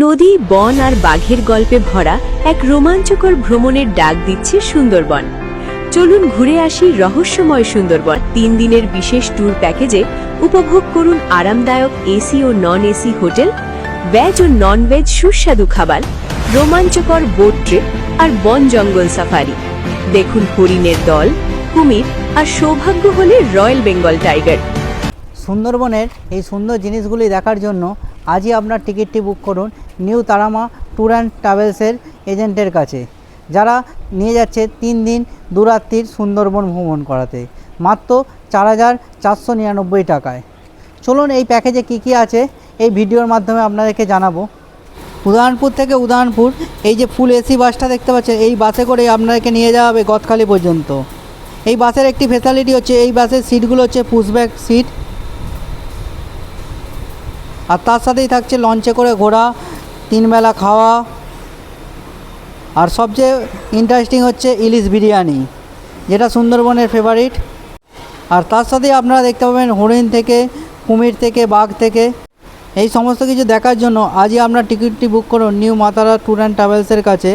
নদী, বন আর বাঘের গল্পে ভরা এক রোমাঞ্চকর ভ্রমণের ডাক দিচ্ছে সুন্দরবন। চলুন ঘুরে আসি রহস্যময় সুন্দরবন। 3 দিনের বিশেষ ট্যুর প্যাকেজে উপভোগ করুন আরামদায়ক এসি ও নন এসি হোটেল, ভেজ ও নন ভেজ সুস্বাদু খাবার, রোমাঞ্চকর বোট ট্রিপ আর বন জঙ্গল সাফারি। দেখুন হরিণের দল, কুমির আর সৌভাগ্য হলে রয়্যাল বেঙ্গল টাইগার। সুন্দরবনের এই সুন্দর জিনিসগুলি দেখার জন্য আজই আপনার টিকিটটি বুক করুন নিউ তারামা ট্যুর অ্যান্ড ট্রাভেলসের এজেন্টের কাছে, যারা নিয়ে যাচ্ছে 3 দিন 2 রাত্রির সুন্দরবন ভ্রমণ করাতে মাত্র 4,499 টাকায়। চলুন এই প্যাকেজে কি কি আছে এই ভিডিওর মাধ্যমে আপনাদেরকে জানাবো। উদয়নপুর থেকে উদয়নপুর এই যে ফুল এসি বাসটা দেখতে পাচ্ছেন, এই বাসে করে আপনাদেরকে নিয়ে যাওয়া হবে গদখালি পর্যন্ত। এই বাসের একটি ফ্যাসিলিটি হচ্ছে এই বাসের সিটগুলো হচ্ছে পুশব্যাক সিট, আর তার সাথেই থাকছে লঞ্চে করে ঘোরা, 3 বেলা খাওয়া, আর সবচেয়ে ইন্টারেস্টিং হচ্ছে ইলিশ বিরিয়ানি, যেটা সুন্দরবনের ফেভারিট। আর তার সাথেই আপনারা দেখতে পাবেন হরিণ থেকে, কুমির থেকে, বাঘ থেকে। এই সমস্ত কিছু দেখার জন্য আজই আপনার টিকিটটি বুক করুন নিউ মাতারা ট্যুর অ্যান্ড ট্রাভেলসের কাছে।